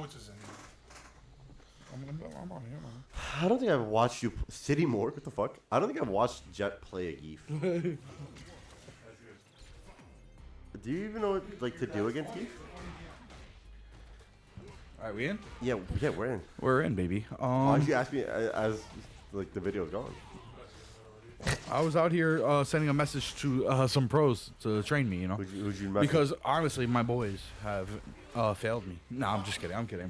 Sports is in here. I'm on here, man. I don't think I've watched you. City Morgue? What the fuck? I don't think I've watched Jet play a Geef. Do you even know what like to do against Geef? All right, we in? Yeah, we're in. We're in, baby. Why did you ask me as like the video's going? I was out here sending a message to some pros to train me, you know. Who'd you message? Because honestly, my boys have failed me. No, I'm just kidding. I'm kidding.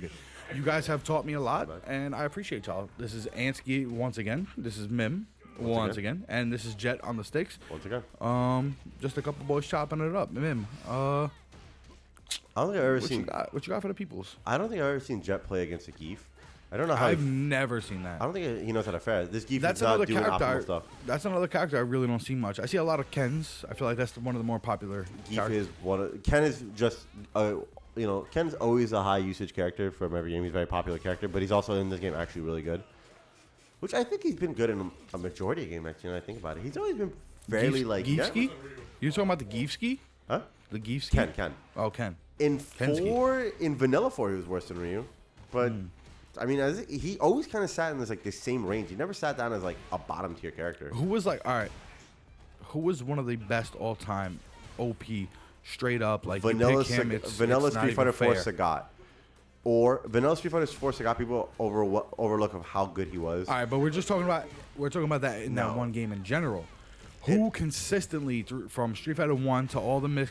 You guys have taught me a lot, and I appreciate y'all. This is Antskii once again. This is Mim once again. And this is Jet on the sticks. Once again. Just a couple boys chopping it up. Mim, I don't think I've ever seen. What you got for the peoples? I don't think I've ever seen Jet play against a Geef. I don't know how. I've never seen that. I don't think he knows how to fare. This Geef That's is not another doing optimal character. stuff. That's another character I really don't see much. I see a lot of Kens. I feel like that's one of the more popular. Geef is Ken is just Ken's always a high usage character from every game. He's a very popular character, but he's also in this game actually really good. Which I think he's been good in a majority of games. Actually, when I think about it, he's always been fairly like. Geefski? You talking about the Geefski? Huh? The Geefski? Ken. Oh, Ken. In Vanilla 4, he was worse than Ryu, but. I mean, he always kind of sat in this same range. He never sat down as like a bottom tier character. Who was one of the best all time OP straight up like Vanilla Vanilla Street Fighter 4 Sagat, or Vanilla Street Fighter 4 Sagat? People overlook of how good he was. All right, but we're talking about that in that one game in general. Who consistently from Street Fighter 1 to all the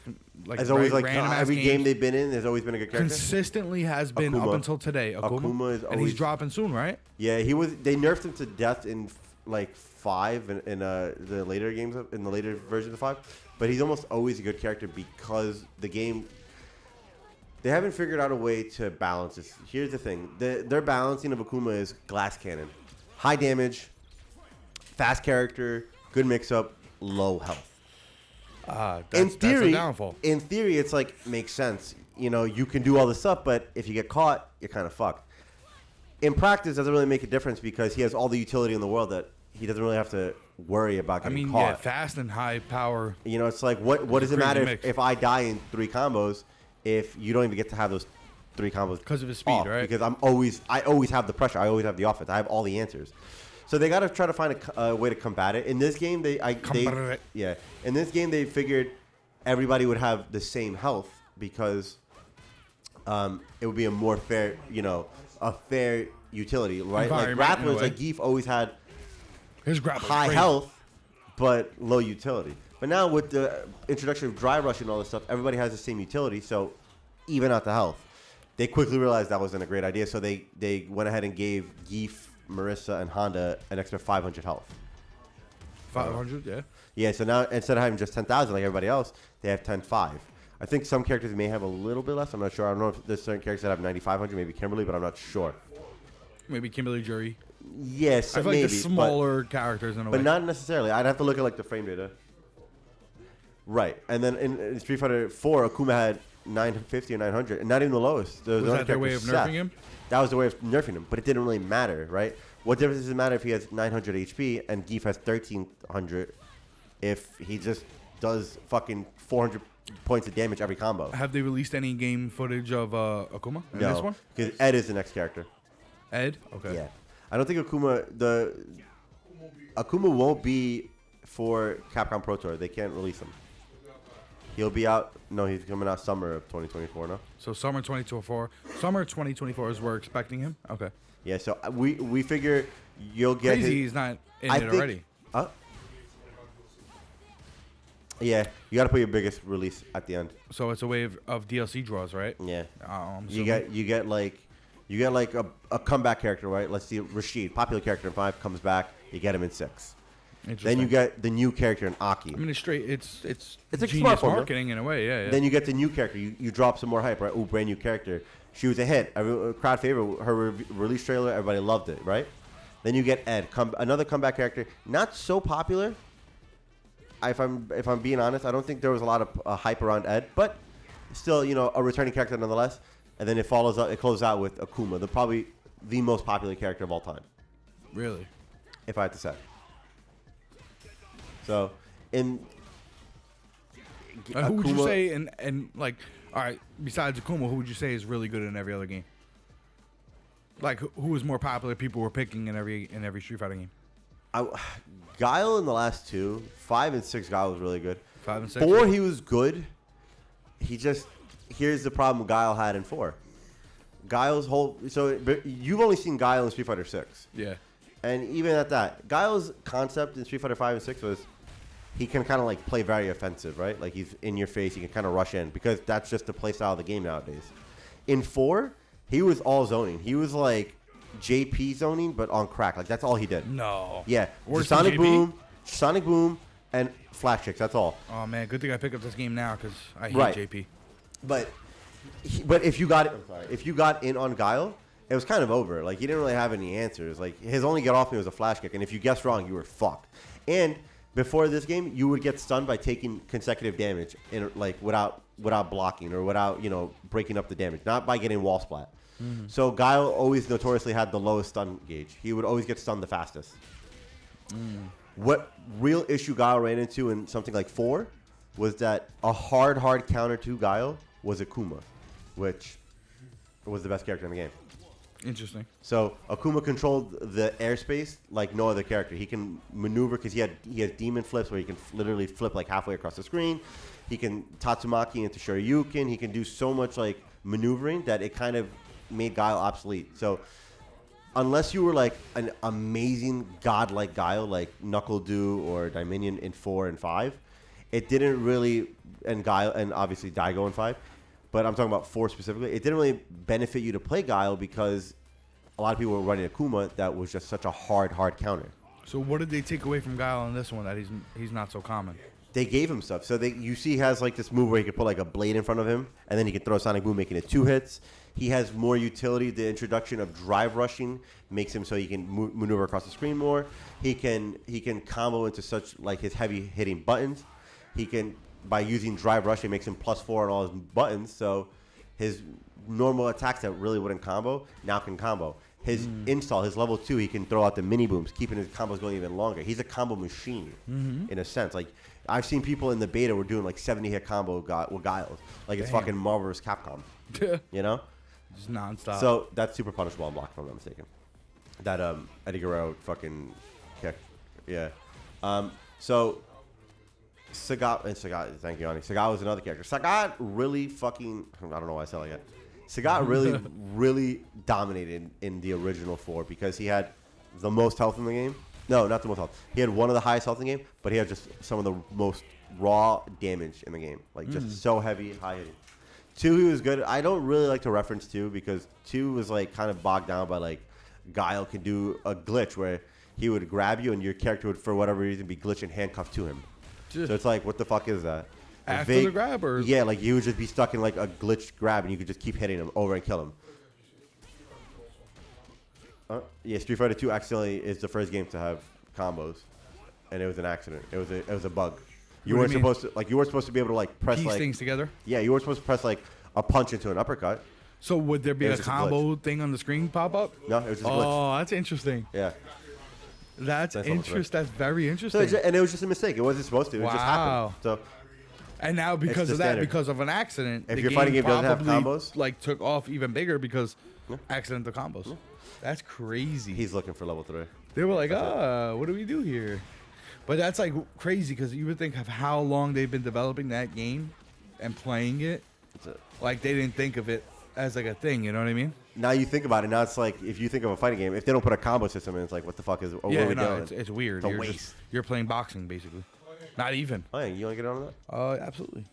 as always every games, game they've been in, there's always been a good character. Consistently has been Akuma. up until today. Akuma is always, and he's dropping soon, right? Yeah, he was. They nerfed him to death in 5 in the later games in the later version of 5, but he's almost always a good character because the game. They haven't figured out a way to balance this. Here's the thing: their balancing of Akuma is glass cannon, high damage, fast character, good mix-up, low health. That's a downfall. In theory, it's makes sense. You can do all this stuff, but if you get caught, you're kind of fucked. In practice, it doesn't really make a difference because he has all the utility in the world that he doesn't really have to worry about getting caught. Yeah, fast and high power. It's like what does it matter if I die in 3 combos if you don't even get to have those 3 combos because of his speed, right? Because I always have the pressure. I always have the offense. I have all the answers. So they got to try to find a way to combat it. In this game, In this game, they figured everybody would have the same health because it would be a more fair, a fair utility, right? Like grapplers, like Geef always had his high health, but low utility. But now with the introduction of dry rush and all this stuff, everybody has the same utility, so even out the health. They quickly realized that wasn't a great idea, so they went ahead and gave Geef, Marissa, and Honda an extra 500 health. 500, yeah. Yeah, so now instead of having just 10,000 like everybody else, they have 10,500. I think some characters may have a little bit less. I'm not sure. I don't know if there's certain characters that have 9,500, maybe Kimberly, but I'm not sure. Maybe Kimberly Jury. Yes, I feel maybe. Like the smaller characters in a way. But not necessarily. I'd have to look at the frame data. Right. And then in Street Fighter 4, Akuma had 950 or 900, and not even the lowest. Was that their way of nerfing him? That was the way of nerfing him, but it didn't really matter, right? What difference does it matter if he has 900 HP and Geef has 1,300 if he just does fucking 400 points of damage every combo? Have they released any game footage of Akuma in this one? Because Ed is the next character. Ed? Okay. Yeah. I don't think Akuma won't be for Capcom Pro Tour. They can't release him. He'll be out. No, he's coming out summer of 2024. No. So summer 2024. Summer 2024 is we're expecting him. Okay. Yeah. So we figure you'll get. Crazy, he's not in it already. Yeah, you got to put your biggest release at the end. So it's a way of DLC draws, right? Yeah. You assuming. get like a comeback character, right? Let's see, Rashid, popular character in 5, comes back. You get him in 6. Then you get the new character in Aki. I mean, it's like genius smart marketing in a way, yeah. Then you get the new character. You drop some more hype, right? Ooh, brand new character. She was a hit. Crowd favorite. Her release trailer, everybody loved it, right? Then you get Ed, another comeback character. Not so popular. If I'm being honest, I don't think there was a lot of hype around Ed, but still, a returning character nonetheless. And then it closes out with Akuma, probably the most popular character of all time. Really? If I had to say. So, who would you say, and like, all right, besides Akuma, who would you say is really good in every other game? Like who was more popular? People were picking in every Street Fighter game. Guile in the last 2, 5 and 6. Guile was really good. 5 and 6. 4, he was good. Here's the problem Guile had in 4. Guile's whole but you've only seen Guile in Street Fighter 6. Yeah. And even at that, Guile's concept in Street Fighter 5 and 6 was he can kind of like play very offensive, right? Like he's in your face, he can kind of rush in because that's just the play style of the game nowadays. In 4, he was all zoning. He was like JP zoning, but on crack. Like that's all he did. No. Yeah. Worse Sonic Boom, and flash kicks. That's all. Oh man, good thing I picked up this game now because I hate JP. But if you got in on Guile, it was kind of over. Like he didn't really have any answers. Like his only get off me was a flash kick, and if you guessed wrong, you were fucked. And before this game, you would get stunned by taking consecutive damage, without blocking or without breaking up the damage, not by getting wall splat. Mm-hmm. So Guile always notoriously had the lowest stun gauge. He would always get stunned the fastest. Mm. What real issue Guile ran into in something like 4 was that a hard counter to Guile was Akuma, which was the best character in the game. Interesting. So Akuma controlled the airspace like no other character. He can maneuver because he has demon flips where he can literally flip like halfway across the screen. He can Tatsumaki into Shoryuken. He can do so much like maneuvering that it kind of made Guile obsolete. So unless you were like an amazing godlike Guile like Knuckle Dew or Dominion in 4 and 5, it didn't really, and Guile and obviously Daigo in 5, but I'm talking about 4 specifically. It didn't really benefit you to play Guile because a lot of people were running Akuma that was just such a hard counter. So what did they take away from Guile in this one that he's not so common? They gave him stuff. So you see he has like this move where he could put like a blade in front of him, and then he could throw Sonic Boom, making it 2 hits. He has more utility. The introduction of drive rushing makes him so he can maneuver across the screen more. He can combo into such like his heavy hitting buttons. He can, by using drive rush, it makes him +4 on all his buttons. So his normal attacks that really wouldn't combo now can combo. His install, his level 2, he can throw out the mini booms, keeping his combos going even longer. He's a combo machine in a sense. Like I've seen people in the beta were doing like 70-hit combo with Guile. Like it's fucking Marvel vs. Capcom. Just nonstop. So that's super punishable on block, if I'm not mistaken. That Eddie Guerrero fucking kick. Yeah. So Sagat, thank you, Ani. Sagat was another character. Sagat really fucking, I don't know why I said like that. Sagat really, really dominated in the original 4 because he had the most health in the game. No, not the most health. He had one of the highest health in the game, but he had just some of the most raw damage in the game. Like just so heavy, high hitting. 2, he was good. I don't really like to reference 2 because 2 was like kind of bogged down by like Guile could do a glitch where he would grab you and your character would, for whatever reason, be glitched and handcuffed to him. So it's like, what the fuck is that? After the grab, or yeah, like you would just be stuck in like a glitched grab and you could just keep hitting him over and kill him. Yeah, Street Fighter 2 accidentally is the first game to have combos, and it was an accident. It was a bug. You weren't supposed to be able to like press piece like things together. Yeah, you weren't supposed to press like a punch into an uppercut. So would there be a combo thing on the screen pop up? No, it was just a glitch. Oh, that's interesting. Yeah. That's interesting. That's very interesting. So and it was just a mistake. It wasn't supposed to. It just happened. So. And now because of that, standard. because of an accident, if the your fighting game doesn't have combos, like took off even bigger because accidental combos. That's crazy. He's looking for level 3. They were like, what do we do here? But that's like crazy because you would think of how long they've been developing that game and playing it. Like they didn't think of it as like a thing. You know what I mean? Now you think about it. Now it's like if you think of a fighting game, if they don't put a combo system in, it's like what the fuck is? What are we doing? It's weird. It's a waste. You're playing boxing basically. Not even. Oh yeah, you want to get on that? Absolutely.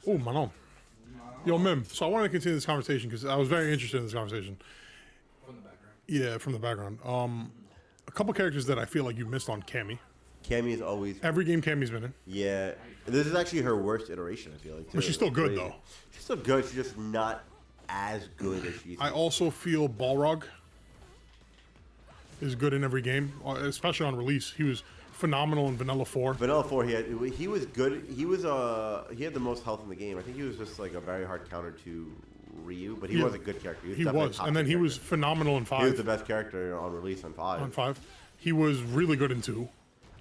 Oh, Manon. Yo, Mim. So I wanted to continue this conversation because I was very interested in this conversation. From the background. Yeah, from the background. A couple characters that I feel like you missed on Cammy. Cammy is always every game Cammy's been in. Yeah, this is actually her worst iteration. I feel like. Too. But she's still good though. She's still good. She's just not as good as she. I also feel Balrog is good in every game, especially on release. He was phenomenal in Vanilla 4. Vanilla 4, he was good. He had the most health in the game. I think he was just like a very hard counter to Ryu, but he was a good character. He was, and then he was phenomenal in 5. He was the best character on release on 5. On 5, he was really good in 2.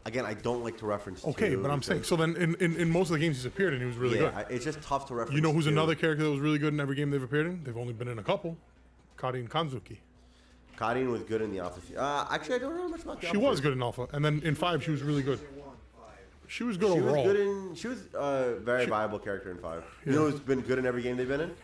Again, I don't like to reference. Okay, but I'm saying so. Then in most of the games he's appeared in, he was really good. It's just tough to reference. You know who's another character that was really good in every game they've appeared in? They've only been in a couple. Karin Kanzuki. Karin was good in the Alpha. Actually, I don't know much about the She was good in Alpha, and then in 5 she was really good. She was good She overall. was good in. She was a very viable character in 5. You know who's been good in every game they've been in?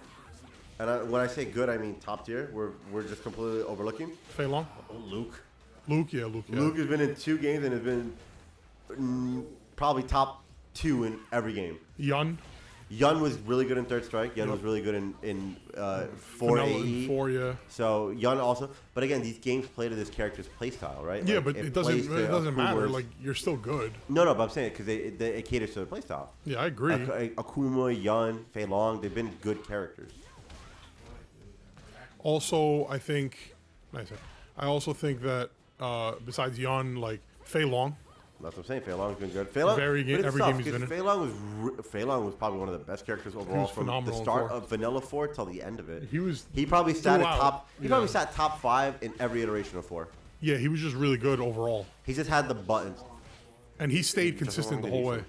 And when I say good, I mean top tier. We're just completely overlooking. Fei Long? Luke. Luke, yeah, Luke. Yeah. Luke has been in 2 games and has been probably top 2 in every game. Yun. Yun was really good in Third Strike. Yun was really good in 4 Vanilla AE. in 4, yeah. So Yun also, but again, these games play to this character's playstyle, right? Yeah, Like, but it doesn't matter. Akuma's- Like, you're still good. No, but I'm saying it because it caters to the playstyle. Yeah, I agree. Akuma, Yun, Fei Long, they've been good characters. Also, I think, I also think that besides Yun, like Fei Long, That's what I'm saying. Fei Long's been good. Fei Long, Every game he's been in. Fei Long was probably one of the best characters overall from the phenomenal in start 4. of Vanilla 4 till the end of it. He probably sat throughout, at top. He yeah. probably sat top 5 in every iteration of 4. yeah, he was just really good overall, He just had the buttons. and he stayed consistent the whole way.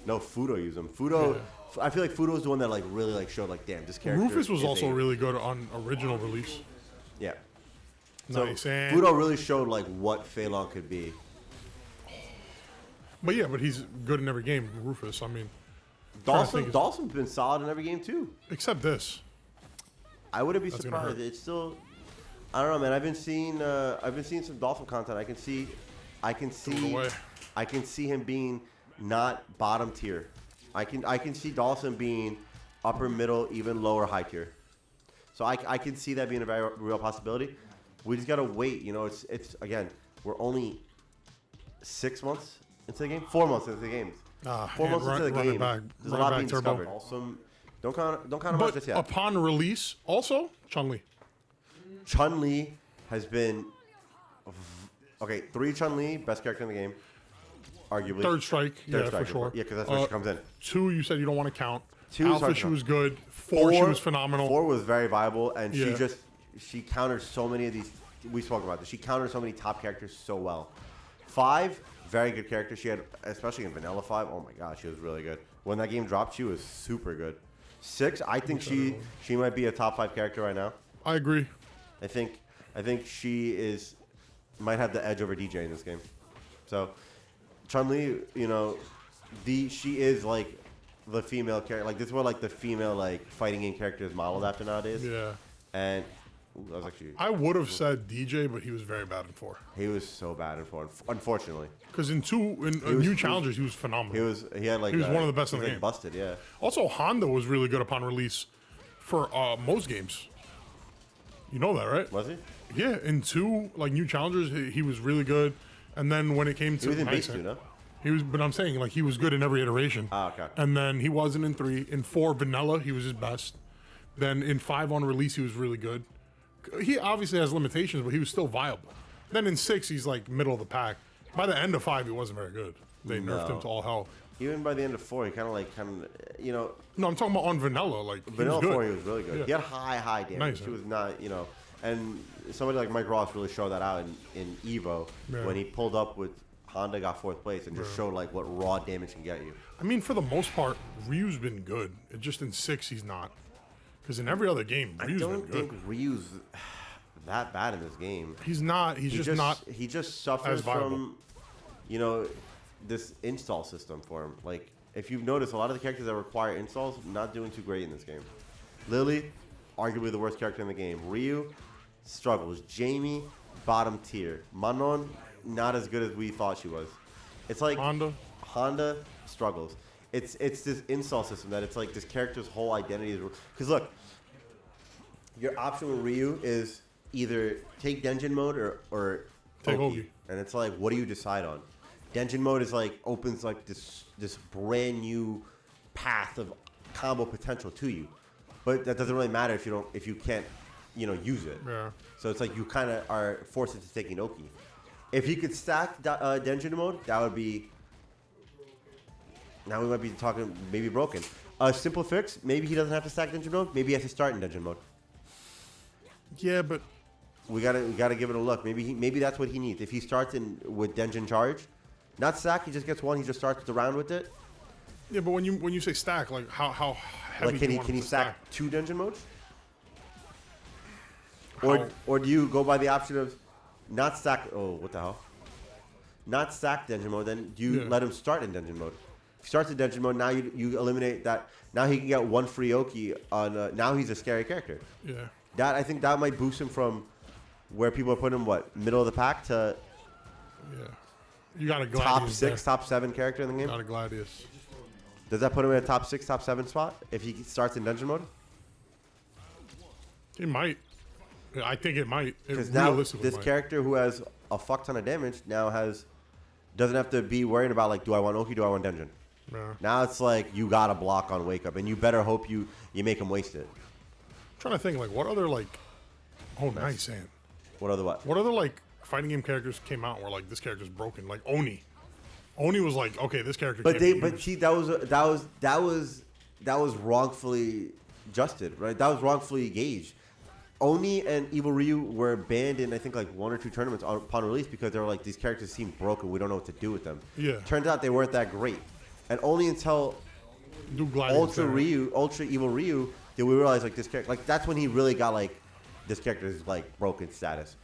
No, Fudo used him. Fudo, I feel like Fudo was the one that like really like showed like, damn, this character. Rufus was is also really good on original release. Yeah. So Nice. And, Fudo really showed like what Fei Long could be. but he's good in every game. Rufus, I mean, trying to think Dawson's been solid in every game too. except this. I wouldn't be That's gonna surprised. hurt. It's still, I don't know, man. I've been seeing some Dolphin content. I can see away. I can see him being not bottom tier. I can see Dawson being upper middle, even lower high tier. So I can see that being a very real possibility. We just gotta wait. You know, it's again, we're only 6 months into the game, 4 months into the game. 4 months into the game. There's a lot being discovered. Also, don't count them out But just yet. upon release, also Chun-Li. Chun-Li has been 3 Chun-Li, best character in the game, arguably. Third Strike, Third yeah, Strike, for sure. Yeah, because that's where she comes in. 2, you said you don't want to count. 2 is hard Alpha, to she count. was good. 4, she was phenomenal. 4 was very viable, and Yeah. she counters so many of these. We spoke about this. She counters so many top characters so well. 5, very good character. She had, especially in Vanilla 5. Oh my god, she was really good. When that game dropped, she was super good. 6, I think she might be a top 5 character right now. I agree. I think she might have the edge over DJ in this game. So Chun-Li, you know, she is like the female character. Like this is what like the female like fighting game character is modeled after nowadays. Yeah. And that was actually I would have said DJ, but he was very bad in 4. he was so bad in 4, unfortunately. Because in 2, New Challengers, he was phenomenal. He had like He was one of the best in he the was, game. Busted, yeah. Also, Honda was really good upon release for most games. You know that, right? Was he? Yeah, in 2, like New Challengers, he was really good. And then when it came to He was in base 2, no? he was, but I'm saying like he was good in every iteration. Ah, okay. And then he wasn't in 3. In 4, Vanilla, he was his best. Then in 5 on release, he was really good. He obviously has limitations, but he was still viable. Then in 6, he's like middle of the pack. By the end of 5, he wasn't very good. They nerfed him to all hell. Even by the end of 4, he kind of you know. No, I'm talking about on Vanilla. Like Vanilla he was 4, good. he was really good. Yeah. He had high damage. Nice, He huh? was not, you know, and somebody like Mike Ross really showed that out in Evo Yeah. when he pulled up with Honda, got 4th place, and just showed like what raw damage can get you. I mean, for the most part, Ryu's been good. It just in 6, he's not. Because in every other game, I Ryu's been don't good. think Ryu's that bad in this game. He's not. He's just not. He just suffers as viable. from, you know, this install system for him. Like if you've noticed, a lot of the characters that require installs not doing too great in this game. Lily, arguably the worst character in the game. Ryu struggles. Jamie, bottom tier. Manon, not as good as we thought she was. It's like Honda struggles. It's this install system that it's like this character's whole identity is. Because look, your option with Ryu is either take Denjin mode or Take Oki. Oki. And it's like, what do you decide on? Denjin mode is like opens like this brand new path of combo potential to you, but that doesn't really matter if you can't, you know, use it. Yeah. So it's like you kind of are forced into taking Oki. If he could stack Denjin mode, that would be. Now we might be talking maybe broken. A simple fix, maybe he doesn't have to stack Denjin mode. Maybe he has to start in Denjin mode. Yeah, but We gotta give it a look. Maybe that's what he needs. If he starts in with Denjin charge, not stack, he just gets one. He just starts the round with it. yeah, but when you say stack, like how heavy Like do you want can him he to stack 2 Denjin modes? Or do you go by the option of not stack? Oh, what the hell? Not stack dungeon mode. Then do you let him start in dungeon mode? If he starts in dungeon mode, now you eliminate that. Now he can get one free Oki on. Now he's a scary character. Yeah. I think that might boost him from where people are putting him, what, middle of the pack to You got a Gladius top 6, there. top 7 character in the game. Got a Gladius. Does that put him in a top 6, top 7 spot if he starts in dungeon mode? It might. I think it might. Because now this might. character who has a fuck ton of damage now doesn't have to be worried about like, do I want Oki, do I want dungeon? Yeah. Now it's like you got to block on wake up, and you better hope you make him waste it. I'm trying to think like what other like. Oh, nice, Ant. What other what? What other like fighting game characters came out where like this character's broken? Like Oni. Oni was like, okay, this character. But can't be but used. see, that was wrongfully adjusted, right? That was wrongfully gauged. Oni and Evil Ryu were banned in I think like 1 or 2 tournaments upon release because they were like, these characters seem broken. We don't know what to do with them. Yeah. Turns out they weren't that great, and only until Do Gladius Ultra Evil Ryu did we realize like this character, like that's when he really got like this character is like broken status.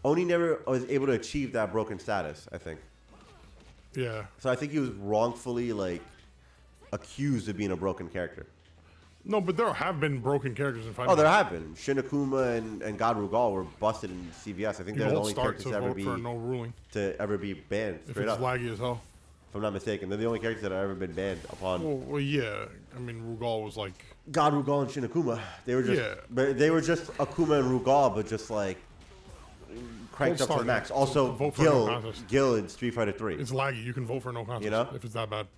Oni never was able to achieve that broken status, I think. Yeah. So I think he was wrongfully like accused of being a broken character. No, but there have been broken characters in fighting. Oh, there have been. Shin Akuma and God Rugal were busted in CVS. I think they're the only characters to vote for no ruling. to ever be banned. If Straight it's up, laggy as hell. if I'm not mistaken, they're the only characters that have ever been banned upon. Well, yeah. I mean, Rugal was like. God Rugal and Shin Akuma. They were just. Yeah. But they were just Akuma and Rugal, but just like cranked up to the max. Also, vote for no contest. Gil in Street Fighter 3. It's laggy. You can vote for no contest. You know? If it's that bad.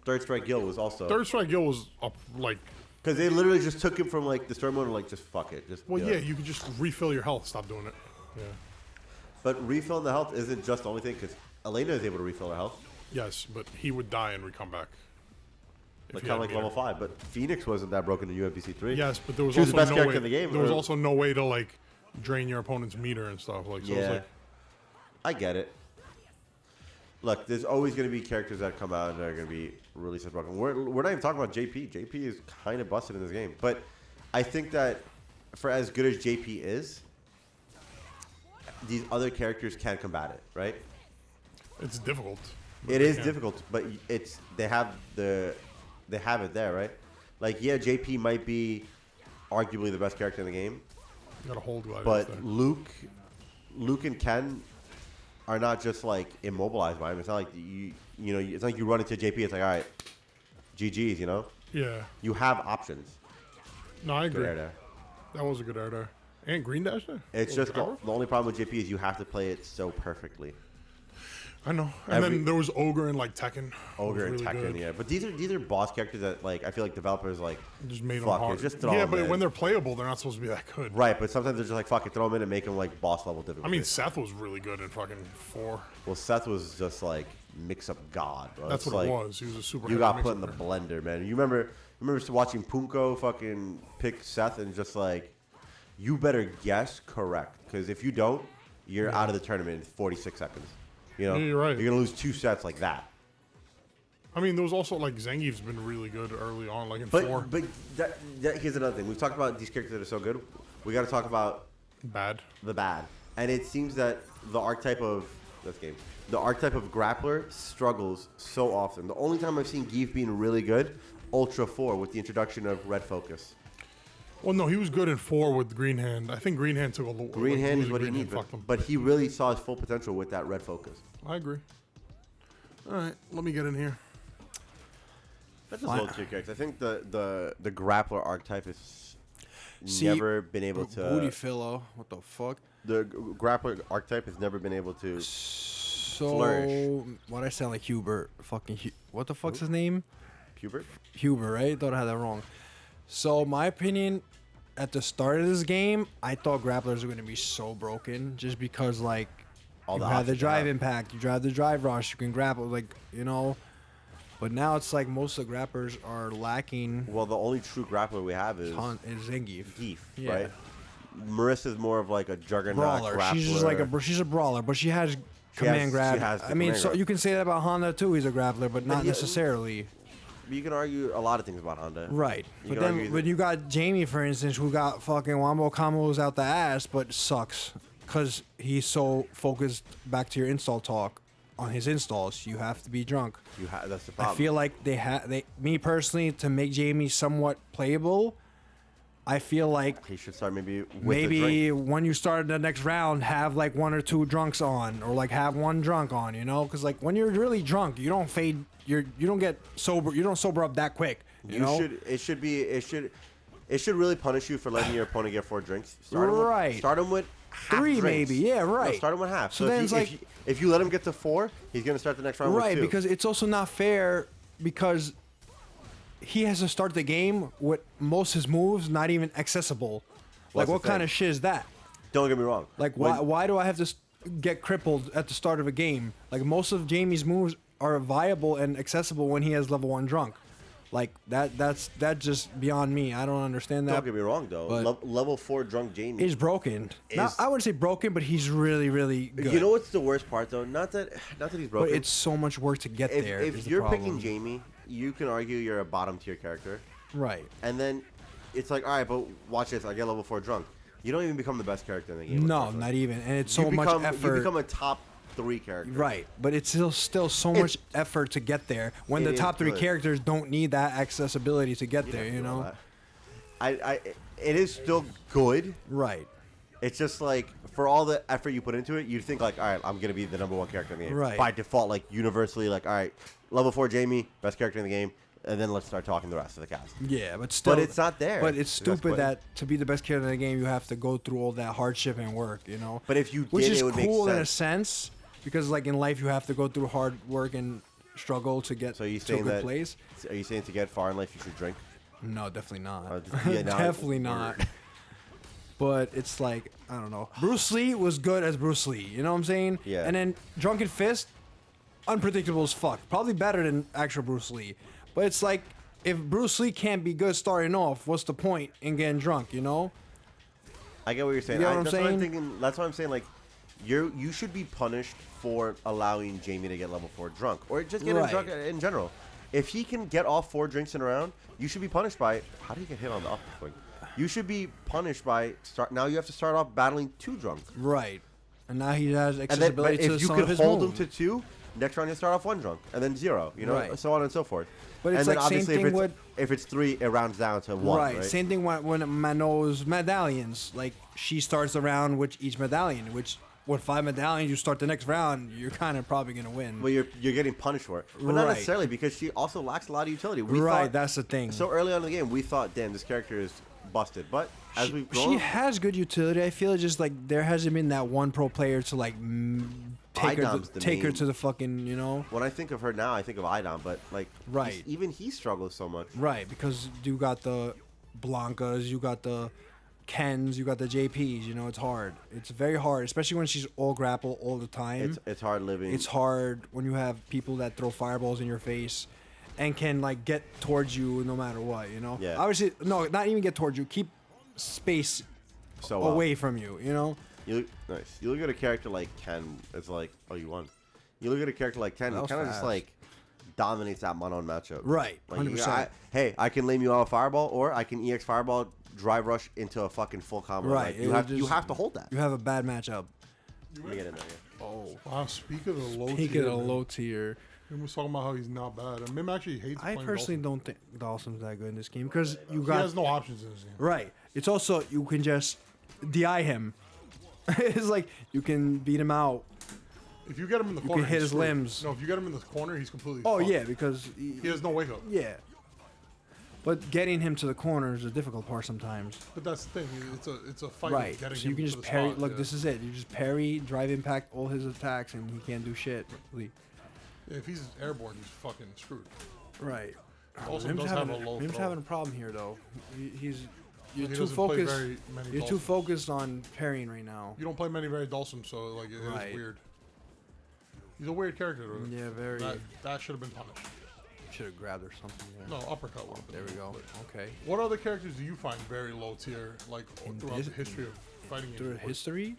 Third Strike Gil was also. Third Strike Gil was up like. Because they literally just took him from like the story mode and like just fuck it. Just Well, do yeah, it. you could just refill your health. Stop doing it. Yeah. But refilling the health isn't just the only thing because Elena is able to refill her health. Yes, but he would die and come back. Like kind of like level 5. But Phoenix wasn't that broken in UMBC 3. Yes, but there was She was also the best no character way. in the game, There was or- also no way to like drain your opponent's meter and stuff. Like, so it was Yeah. like, I get it. Look, there's always going to be characters that come out and are going to be released as broken. We're not even talking about JP. JP is kind of busted in this game. But I think that for as good as JP is, these other characters can combat it, right? it's difficult. It is difficult, but they have it there, right? Like, yeah, JP might be arguably the best character in the game, You gotta hold Gladius but there. Luke and Ken are not just like immobilized by him. It's not like it's like you run into JP. It's like, all right, GG's. You know, Yeah. you have options. No, I Good agree. air there. That was a good air there. And Green Dash there? It's Was just it power? the only problem with JP is you have to play it so perfectly. I know. And Every- then there was Ogre and like Tekken. Ogre and Was really Tekken, good. yeah. But these are boss characters that like I feel like developers like Just made them fuck hard. it, just throw yeah, them but in. when they're playable, they're not supposed to be that good. Right, but sometimes they're just like fuck it, throw them in and make them like boss level difficult. I mean, Seth was really good in fucking 4. well, Seth was just like mix up God. Bro. That's It's what like, it was. He was a super. You heavy got mix-up put in the player. blender, man. You remember watching Punko fucking pick Seth and just like, you better guess correct because if you don't, you're out of the tournament in 46 seconds. You know, Yeah, you're right. You're gonna lose 2 sets like that. I mean, there was also like Zangief's been really good early on, like in 4. But here's another thing. We've talked about these characters that are so good. We got to talk about Bad. the bad. And it seems that the archetype of grappler struggles so often. The only time I've seen Geef being really good, Ultra 4 with the introduction of Red Focus. Well, no, he was good in 4 with Green Hand. I think Green Hand took a little. Green Hand is what he Green Hand needs, fucked him. but he really saw his full potential with that Red Focus. I agree. All right, let me get in here. That's just little two characters. I think the grappler archetype has never been able to. Booty Philo. What the fuck? The grappler archetype has never been able to. So, Flourish. what I sound like Hubert. Fucking what the fuck's his name? Hubert? Hubert, right? Thought I had that wrong. So, my opinion, at the start of this game, I thought grapplers were going to be so broken just because, like, All you the have the options drive you have. impact, you drive the drive rush, you can grapple, like, you know. But now it's like most of the grapplers are lacking. Well, the only true grappler we have is Is Zangief. Geef, Yeah. right? Marissa's more of like a juggernaut Brawler. grappler. She's just like she's a brawler, but she has command grab. she has the I mean, command so grab. you can say that about Honda too. He's a grappler, but not yeah, necessarily. You can argue a lot of things about Honda. Right. You But can argue then that- when you got Jamie, for instance, who got fucking wombo combos out the ass, but sucks because he's so focused, back to your install talk, on his installs. You have to be drunk. That's the problem. I feel like me personally, to make Jamie somewhat playable, I feel like he should start maybe with a maybe drink. when you start the next round, have like 1 or 2 drunks on, or like have 1 drunk on, you know? Because like when you're really drunk, you don't fade. You don't get sober. You don't sober up that quick. You know? It should really punish you for letting your opponent get 4 drinks. Right. Start him with half 3 drinks. maybe. Yeah, right. No, start him with half. So So then if, it's you, if you let him get to 4, he's gonna start the next round Right, with 2. because it's also not fair because he has to start the game with most of his moves not even accessible. Like, That's what the kind thing. of shit is that? Don't get me wrong. Like, When- why do I have to get crippled at the start of a game? Like, most of Jamie's moves are viable and accessible when he has level 1 drunk. Like, that's just beyond me. I don't understand that. Don't get me wrong though. but- Level 4 drunk Jamie. He's broken. Not, I wouldn't say broken, but he's really, really good. You know what's the worst part though? Not that he's broken. But it's so much work to get there. if is the you're problem. picking Jamie, you can argue you're a bottom tier character, Right. and then it's like, all right, but watch this. I get level 4 drunk. You don't even become the best character in the game. No, unfortunately. not even. And it's You so become, much effort. You become a top 3 character. Right, but it's still so much effort to get there when It the is top 3 good. characters don't need that accessibility to get there, Yeah, you feel know? that. It is still good. Right. It's just like for all the effort you put into it, you think like, all right, I'm gonna be the #1 character in the game. Right. By default, like universally, like, all right, level 4 Jamie, best character in the game, and then let's start talking the rest of the cast. Yeah, but still. But it's not there. But it's That's stupid what- that to be the best character in the game, you have to go through all that hardship and work, you know? But if you Which did, is it would make cool in a sense. sense, because like in life, you have to go through hard work and struggle to get So you to a saying good that? place. Are you saying to get far in life you should drink? No, definitely not. Yeah, no, Definitely not. But it's like, I don't know. Bruce Lee was good as Bruce Lee. You know what I'm saying? Yeah. And then Drunken Fist, unpredictable as fuck. Probably better than actual Bruce Lee. But it's like, if Bruce Lee can't be good starting off, what's the point in getting drunk, you know? I get what you're saying. You know what I'm that's what I'm saying? thinking. That's what I'm saying. Like, you should be punished for allowing Jamie to get level 4 drunk, or just get him Right. drunk in general. If he can get all 4 drinks in a round, you should be punished by. How do you get hit on the up swing? You should be punished by Now you have to start off battling 2 drunk, Right. And now he has and then accessibility but to if you some could of his hold him moves. to 2, next round you start off 1 drunk, and then 0. You know, Right. so on and so forth. But it's and then like same obviously thing if it's 3, it rounds down to 1. Right. Same thing when Mano's medallions. Like, she starts the round with each medallion, which with 5 medallions, you start the next round, you're kind of probably going to win. Well, you're getting punished for it, but not Right. necessarily because she also lacks a lot of utility. We Right, thought- that's the thing. So early on in the game, we thought, damn, this character is busted. But as we've grown, She has good utility. I feel just like there hasn't been that one pro player to like take Idom's the her main- to the fucking, you know? when I think of her now, I think of Idom, but like, Right. even he struggles so much. Right, because you got the Blancas, you got the Kens, you got the JPs, you know, it's hard. It's very hard, especially when she's all grapple all the time. It's hard living. It's hard when you have people that throw fireballs in your face and can like get towards you no matter what, you know? Yeah. Obviously, no, not even get towards you. Keep space so well. away from you, you know? You nice. You look at a character like Ken, it's like, oh, you won. You look at a character like Ken, That he was kind of just fast. like dominates that one-on matchup. Right, Like, 100%. I can lame you out a fireball, or I can EX fireball, drive rush into a fucking full combo. Right, Like, it you would have just- you have to hold that. You have a bad matchup. Let me get in there. Yeah. Oh. Wow, speak of the low He tier. get a man. low tier. He was talking about how he's not bad. And Mim actually hates I playing personally Dolphin. don't think Dawson's that good in this game because you He got has no options in this game. right. It's also you can just DI him. It's like you can beat him out. If you get him in the You corner, can hit he's his screwed. limbs. No, if you get him in the corner, he's completely. Oh fucked. yeah, because He has no wake up. yeah. But getting him to the corner is a difficult part sometimes. But that's the thing. It's a fight. Right. Of getting So you him can to just the parry. spot, Look, yeah. this is it. You just parry, drive impact all his attacks, and he can't do shit. Really. Yeah, if he's airborne, he's fucking screwed. Right. Also, Mim's does have having, a low Mim's throw. having a problem here though. He's you're He too doesn't play focused. very many You're too Dawsons. focused on parrying right now. You don't play many very Dulcim, so like it Right. is weird. He's a weird character. Though. Yeah, very. That should have been punished. Should have grabbed or something. Yeah. No, uppercut would have been. There we go. Okay. What other characters do you find very low tier, like In throughout this- the history of fighting games? Through you played? history,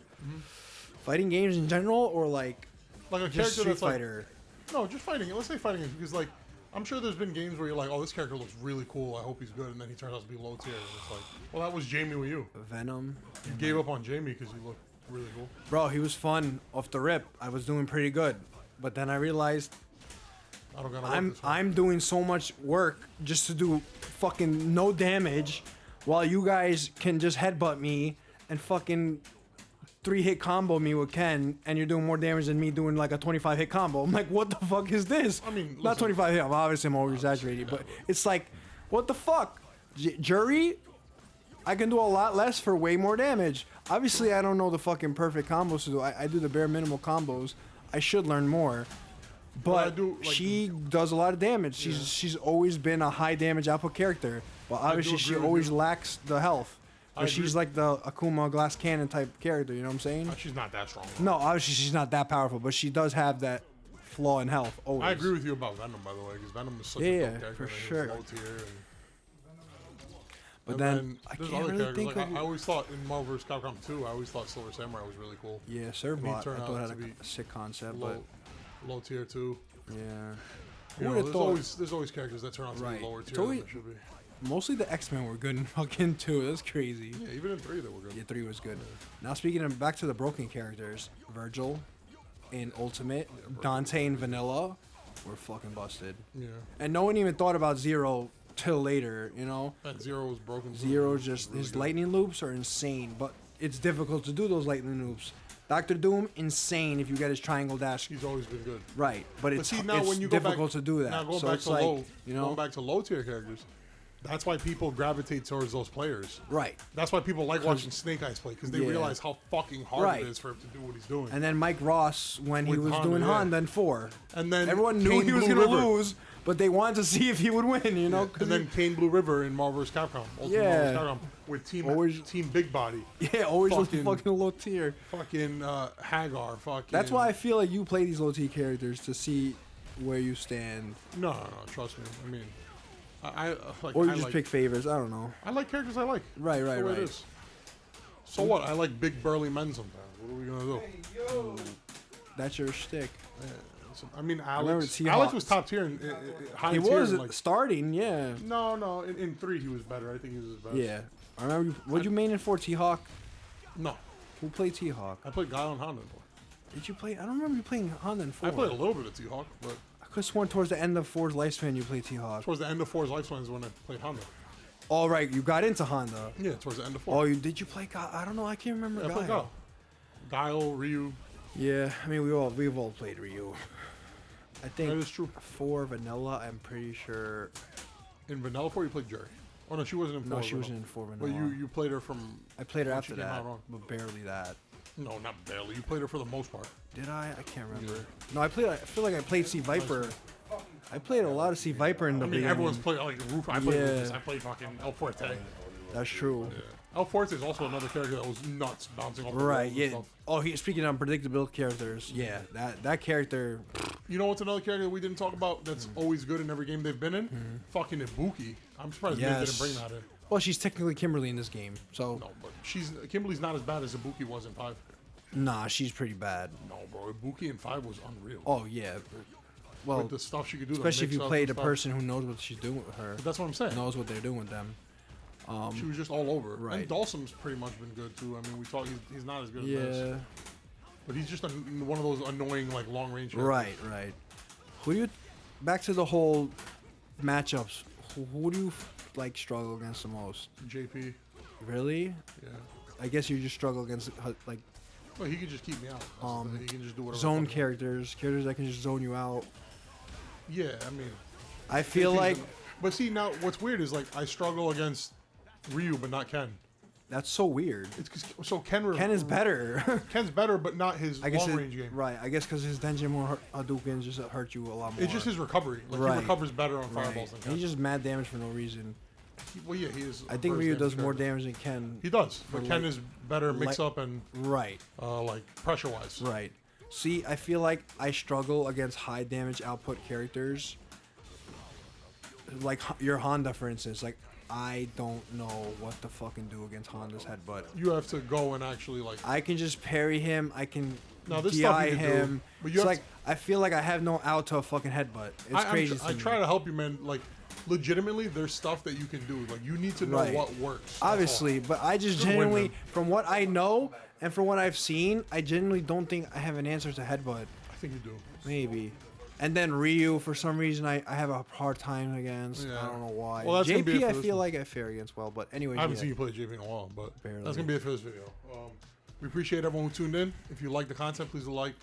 fighting games in general, or like Like a just character Street that's like Fighter. no, just fighting. Let's say fighting games because like I'm sure there's been games where you're like, oh, this character looks really cool. I hope he's good, and then he turns out to be low tier. And it's like, well, that was Jamie with you. Venom. You gave up on Jamie because he looked really cool. Bro, he was fun off the rip. I was doing pretty good, but then I realized I don't gotta I'm doing so much work just to do fucking no damage, while you guys can just headbutt me and fucking 3-hit combo me with Ken, and you're doing more damage than me doing like a 25-hit combo. I'm like, what the fuck is this? I mean, not listen, 25 hit. Obviously, I'm over exaggerating, but it's like, what the fuck? Jury, I can do a lot less for way more damage. Obviously, I don't know the fucking perfect combos to do. I do the bare minimal combos. I should learn more. But I do, like, she does a lot of damage. She's always been a high damage output character. But obviously, she agree with always you. lacks the health. I But she's agree. like the Akuma glass cannon type character. You know what I'm saying? She's not that strong. No, obviously she's not that powerful, but she does have that flaw in health. Always. I agree with you about Venom, by the way, because Venom is such Yeah, a yeah, dope character. for and he's sure. Low tier. But And then I there's can't other really characters. think Like, of. I always thought in Marvel vs. Capcom 2, I always thought Silver Samurai was really cool. Yeah, And Servbot. he turned I thought out it had to be a sick concept, Low, low tier too. but yeah. You Who know, would've thought? there's always characters that turn out to Right. be lower It's tier than always- they should be. Mostly the X-Men were good in fucking 2. That's crazy. Yeah, even in 3 they were good. Yeah, 3 was good. Now speaking of back to the broken characters, Virgil in Ultimate, Dante and Vanilla were fucking busted. Yeah. And no one even thought about Zero till later, you know? And Zero was broken. too. Zero He was just really his good. lightning loops are insane, but it's difficult to do those lightning loops. Doctor Doom, insane if you get his triangle dash He's always been good. right, but it's, see, now it's when you go difficult back, to do that. Now going So back it's to like, low, you know, going back to low tier characters, that's why people gravitate towards those players. right. That's why people like watching Snake Eyes play because they Yeah. realize how fucking hard Right. it is for him to do what he's doing. And then Mike Ross when he With was Honda, doing yeah. Honda in 4. And then Everyone knew Kane he was Blue going to River. lose, but they wanted to see if he would win, you know? 'cause And then Kane Blue River in Marvel vs. Capcom. Ultimate Yeah. Marvel vs. Capcom with Always- Team Big Body. yeah, always was fucking- fucking low tier. Fucking Hagar. Fucking. That's why I feel like you play these low tier characters to see where you stand. No, trust me. I mean, I like. Or you I just like, pick favorites. I don't know. I like characters I like. Right, That's right, the way right. It is. So what? I like big burly men sometimes. What are we gonna do? That's your shtick. I mean, remember Alex. Seahawks. Alex was top tier in high He tier. was in, like, starting, yeah. no. In 3 he was better. I think he was his best. Yeah. I remember what you main in for T-Hawk? No, Who played T-Hawk? I played Guy on Honda. Did you play? I don't remember you playing Honda in 4. I played a little bit of T-Hawk, but I could have sworn towards the end of 4's lifespan you played T-Hawk. towards the end of 4's lifespan is when I played Honda. All right, you got into Honda. Yeah, towards the end of 4. Oh, did you play Guile? I don't know. I can't remember yeah, I played Guile. Guile, Ryu. Yeah, I mean we've all played Ryu. I That think is true. 4 Vanilla. I'm pretty sure. In Vanilla 4, you played Jerry. Oh no, she wasn't in 4. No, she Vanilla. wasn't in 4 But Vanilla. you played her from. I played her when after she came that, out on- but barely that. No, not barely. You played her for the most part. Did I? I can't remember. No, I feel like I played C Viper. I played a lot of C Viper in the I mean, beginning. everyone's played like Roof. I played Yeah. Rufus. I played fucking El Fuerte. That's true. El Fuerte is also another character that was nuts, bouncing off the Right. walls and Yeah. stuff. Oh, speaking of unpredictable characters, yeah, that character. You know what's another character that we didn't talk about that's always good in every game they've been in? Fucking Ibuki. I'm surprised they Yes. didn't bring that in. Well, she's technically Kimberly in this game, so No, but Kimberly's not as bad as Ibuki was in 5. nah, she's pretty bad. No, bro. Ibuki in 5 was unreal. Oh yeah. Well, With the stuff she could do. the especially if you mix-ups played and a stuff. person who knows what she's doing with her, That's what I'm saying. knows what they're doing with them. She was just all over. Right. And Dawson's pretty much been good too. I mean, we thought he's not as good as Yeah. this. But he's just one of those annoying, like, long range characters. Right. Who do you? Back to the whole matchups. Who do you like struggle against the most? JP. Really? Yeah. I guess you just struggle against like Well, he can just keep me out. That's the thing. He can just do whatever. zone the fuck he wants. characters that can just zone you out. Yeah, I mean. I feel JP's like But see, now what's weird is, like, I struggle against Ryu, but not Ken. that's so weird. It's 'cause- so Ken Ken is better. Ken's better, but not his I guess long range game. right. I guess because his Denjimon Hadouken just hurt you a lot more. It's just his recovery. Like, Right. he recovers better on right. fireballs than Ken. He's just mad damage for no reason. Well, yeah, he is. I think first Ryu does damage more character. damage than Ken. He does, for but Ken like- is better mix like- up and Right. like pressure wise. Right. See, I feel like I struggle against high damage output characters. Like your Honda, for instance. Like I don't know what to fucking do against Honda's headbutt. You have to go and actually like. I can just parry him. I can No, this stuff DI you can do, him. but you It's have like I feel like I have no out to a fucking headbutt. It's crazy. I try to help you, man. Like, legitimately, there's stuff that you can do. Like, you need to know Right. what works. That's Obviously, all. but I just Good win, genuinely, man. from what I know and from what I've seen, I genuinely don't think I have an answer to headbutt. I think you do. Maybe. And then Ryu, for some reason, I have a hard time against. Yeah. I don't know why. Well, that's gonna be it JP, for I this feel one. like I fare against well, but anyway. I haven't yeah. seen you play JP in a while, but Barely. that's gonna be it for this video. We appreciate everyone who tuned in. If you like the content, please like,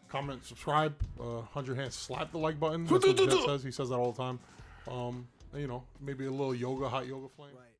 comment, subscribe. 100 hands, slap the like button. That's what Jet says. He says that all the time. And, you know, maybe a little yoga, hot yoga flame. Right.